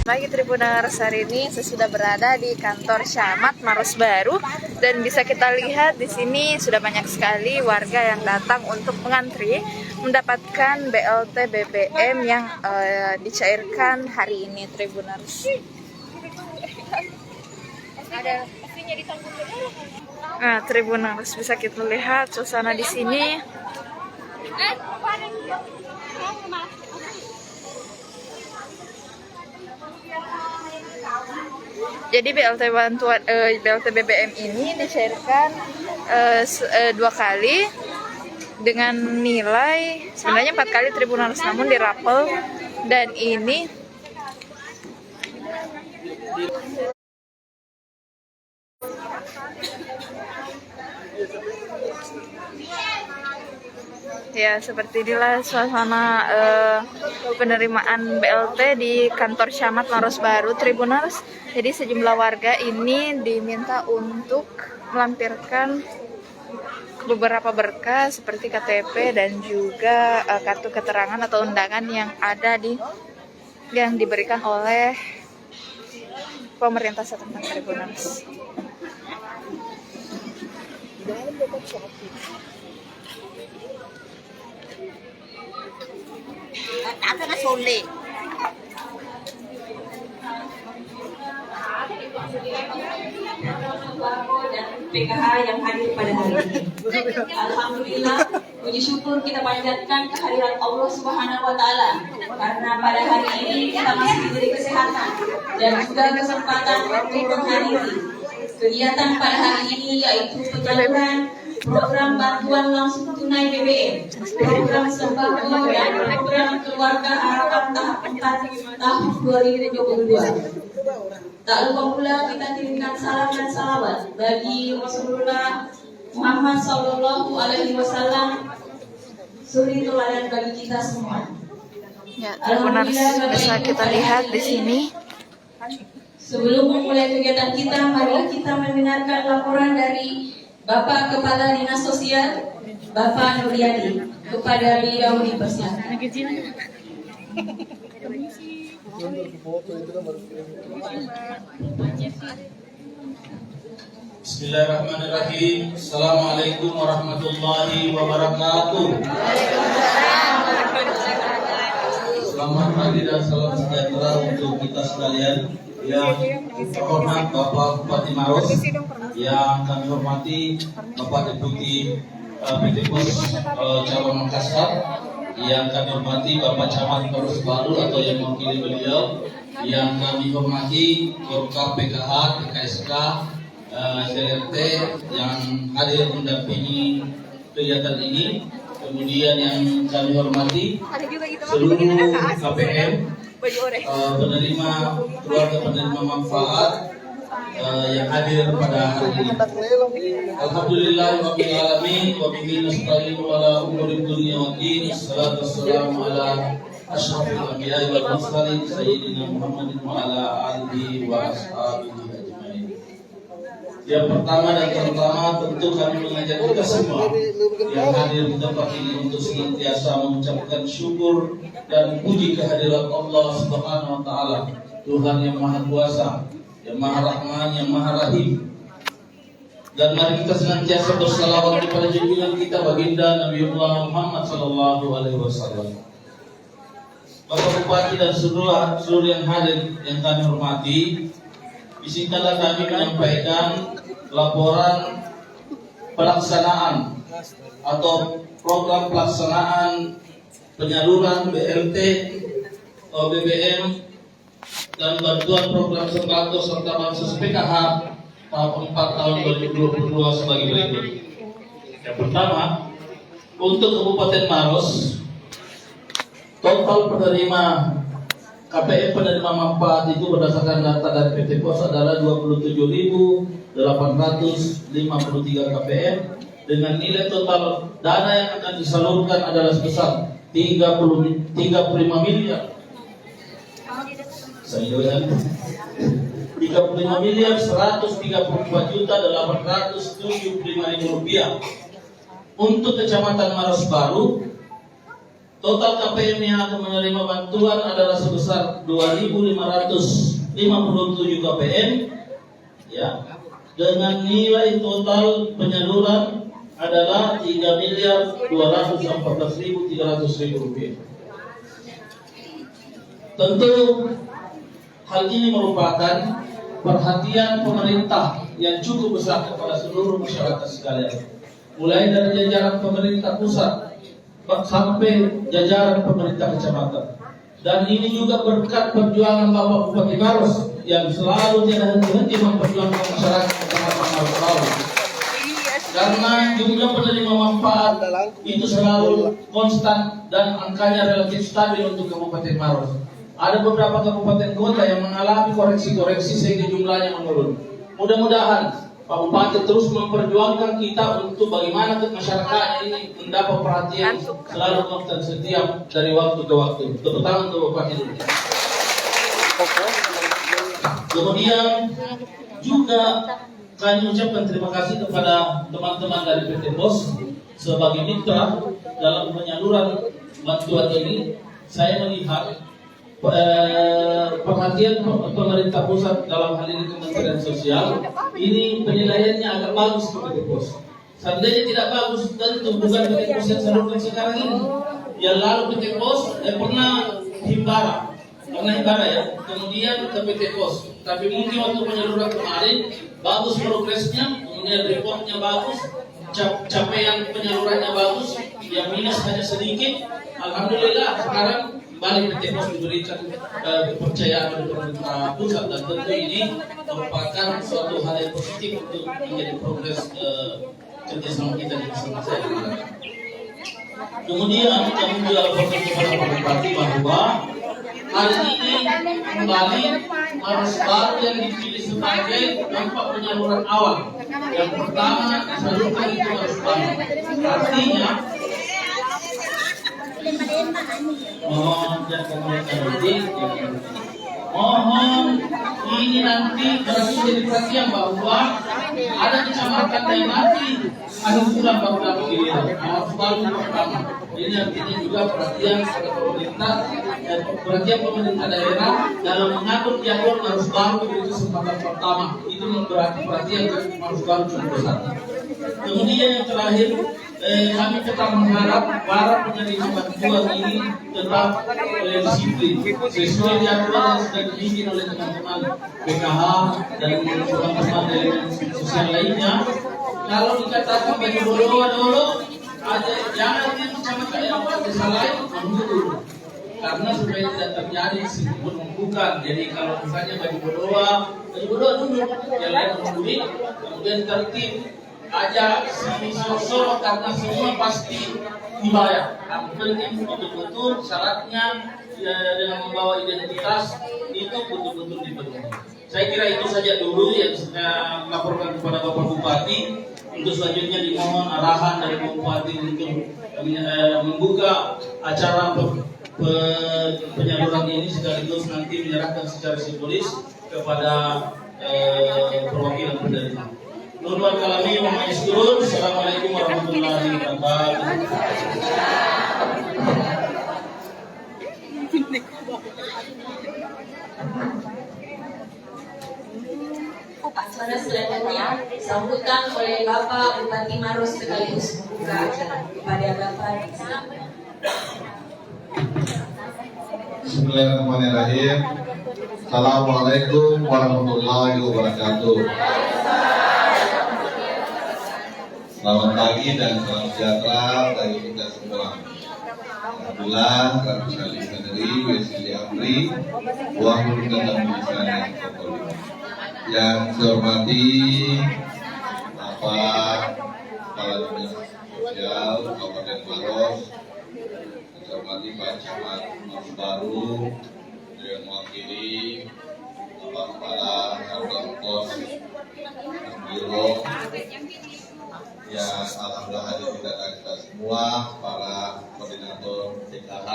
Pagi Tribuners, hari ini saya sudah berada di kantor Camat Maros Baru dan bisa kita lihat di sini sudah banyak sekali warga yang datang untuk mengantri mendapatkan BLT BBM yang dicairkan hari ini Tribuners. Ada pastinya ditanggung dulu. Nah, Tribuners bisa kita lihat suasana di sini. Jadi BLT BBM ini dicairkan 2 kali dengan nilai sebenarnya 4 kali Tribuners, namun dirapel dan ini ya, seperti inilah suasana penerimaan BLT di kantor Camat Maros Baru Tribuners. Jadi sejumlah warga ini diminta untuk melampirkan beberapa berkas seperti KTP dan juga kartu keterangan atau undangan yang ada yang diberikan oleh pemerintah setempat Tribuners. Dan PKH yang hadir pada hari ini. Alhamdulillah, puji syukur kita panjatkan kehadiran Allah Subhanahu wa Ta'ala, karena pada hari ini kita masih diberi kesehatan dan juga kesempatan untuk menghadiri kegiatan pada hari ini, yaitu penyaluran program bantuan langsung tunai BBM, program sembako dan program keluarga harapan tahap 4 tahun 2022. Tak lupa pula kita kirimkan salam dan salawat bagi Rasulullah Muhammad Sallallahu Alaihi Wasallam, suri teladan bagi kita semua. Ya, Tribuners bisa kita lihat di sini. Sebelum memulai kegiatan kita, mari kita mendengarkan laporan dari Bapak Kepala Dinas Sosial, Bapak Nuryadi. Kepada beliau dipersilakan. Bismillahirrahmanirrahim. Assalamualaikum warahmatullahi wabarakatuh. Selamat pagi dan salam sejahtera untuk kita sekalian. Yang terhormat Bapak Bupati Maros, yang kami hormati Bapak Deputi PT Pos Cabang Makassar, yang kami hormati Bapak Camat Maros Baru atau yang mewakili beliau, yang kami hormati Korka PKH, PKSK, CRT yang hadir mendampingi kegiatan ini, kemudian yang kami hormati seluruh KPM, penerima keluarga penerima manfaat yang hadir pada hari ini. Alhamdulillah rabbil alamin wa bihi nasta'inu ala umuri dunya wa din. Wassalatu wassalamu ala asyrafil anbiya'i wal mursalin sayyidina Muhammadin wa ala alihi wa ashabihi ajmain. Yang pertama dan terutama tentu kami mengajak kita semua yang hadir di tempat ini untuk senantiasa mengucapkan syukur dan puji kehadirat Allah Subhanahu wa Ta'ala, Tuhan yang Maha Kuasa, yang Maha Rahman, yang Maha Rahim. Dan mari kita senantiasa bersalawat kepada junjungan kita baginda Nabiullah Muhammad sallallahu alaihi wasallam. Bapak Bupati dan seluruh yang hadir yang kami hormati, izinkanlah kami menyampaikan laporan pelaksanaan atau program pelaksanaan penyaluran BLT BBM dan bantuan program sembako serta bansos PKH tahap 4 tahun 2022 sebagai berikut. Yang pertama, untuk Kabupaten Maros, total penerima KPM penerima manfaat itu berdasarkan data dari PT Pos adalah 27.853 KPM dengan nilai total dana yang akan disalurkan adalah sebesar 35 miliar. Saya ingat 35 miliar 134.875.000 rupiah. Untuk Kecamatan Maros Baru, Total KPM yang akan menerima bantuan adalah sebesar 2.557 KPM, ya, dengan nilai total penyaluran adalah 3.214.300.000 rupiah. Tentu hal ini merupakan perhatian pemerintah yang cukup besar kepada seluruh masyarakat sekalian, mulai dari jajaran pemerintah pusat sampai jajaran pemerintah kecamatan. Dan ini juga berkat perjuangan Bapak Bupati Maros yang selalu tidak henti-henti memperjuangkan masyarakat kecamatan Maros. Karena jumlah penerima manfaat itu selalu konstan dan angkanya relatif stabil untuk Kabupaten Maros. Ada beberapa kabupaten kota yang mengalami koreksi-koreksi sehingga jumlahnya menurun. Mudah-mudahan Pak Bupati terus memperjuangkan kita untuk bagaimana masyarakat ini mendapat perhatian selalu konstan setiap dari waktu ke waktu. Tepuk tangan untuk Bupati dulu. Kemudian juga kami ucapkan terima kasih kepada teman-teman dari PT POS sebagai mitra dalam penyaluran bantuan ini. Saya melihat perhatian pemerintah pusat dalam hal ini Kementerian Sosial ini penilaiannya agak bagus ke PT POS. Seandainya tidak bagus, tentu bukan PT POS yang salurkan sekarang ini. Yang lalu PT POS pernah himbara ya, kemudian ke PT POS. Tapi mungkin waktu penyaluran kemarin bagus progresnya, kemudian reportnya bagus, capaian penyalurannya bagus, yang minus hanya sedikit. Alhamdulillah sekarang kembali PT POS diberikan kepercayaan oleh pemerintah pusat, dan tentu ini merupakan suatu hal yang positif untuk menjadi progres kerjasama kita di bersama saya. Kemudian kami juga laporkan kepada Pak Bupati bahwa hari ini kembali Maros Baru yang dipilih sebagai dampak penyaluran awal. Yang pertama disalurkan itu Maros Baru. Artinya mohon ini nanti harus jadi perhatian bahwa ada kecamatan yang nanti akhir bulan baru dapat giliran. Harus baru pertama. Ini artinya juga perhatian pada pemerintah dan perhatian pemerintah daerah dalam mengatur jadwal harus baru itu kesempatan pertama. Itu berarti perhatian harus baru cukup besar. Kemudian yang terakhir, kami tetap mengharap para penerima bantuan ini tetap disiplin sesuai jadwal yang sudah dibikin oleh teman-teman BKH dan teman-teman dari sosial lainnya. Kalau dikatakan bagi bodoh dulu, ada jangan dia kecamatan yang desa lain menurut, karena supaya tidak terjadi disebut bukan. Jadi kalau misalnya bagi bodoh dulu, yang lain menurut, kemudian tertib aja si sosok karena semua pasti dibayar. Yang penting betul-betul syaratnya dengan membawa identitas itu betul-betul dipenuhi. Saya kira itu saja dulu yang saya laporkan kepada Bapak Bupati. Untuk selanjutnya dimohon arahan dari Bapak Bupati untuk membuka acara penyaluran ini sekaligus nanti menyerahkan secara simbolis kepada perwakilan penerima. Nurul kalami wa maisturun. Assalamualaikum warahmatullahi wabarakatuh. Pada selanjutnya sambutan oleh Bapak Bupati Maros sekaligus membuka acara kepada Bapak. Bismillahirrahmanirrahim. Assalamualaikum warahmatullahi wabarakatuh. Selamat pagi dan salam sejahtera bagi kita semua. Alhamdulillah, Rabbi Salim Kadri, Wesili Amri, Wahul dan Bilisana yang saya hormati Bapak Kepala Dinas Sosial Kabupaten Maros, yang saya hormati Pak Camat Maros Baru, yang mewakili Bapak Kepala Kantor Pos Biro, yang alhamdulillah hadir kita semua, para koordinator PKH,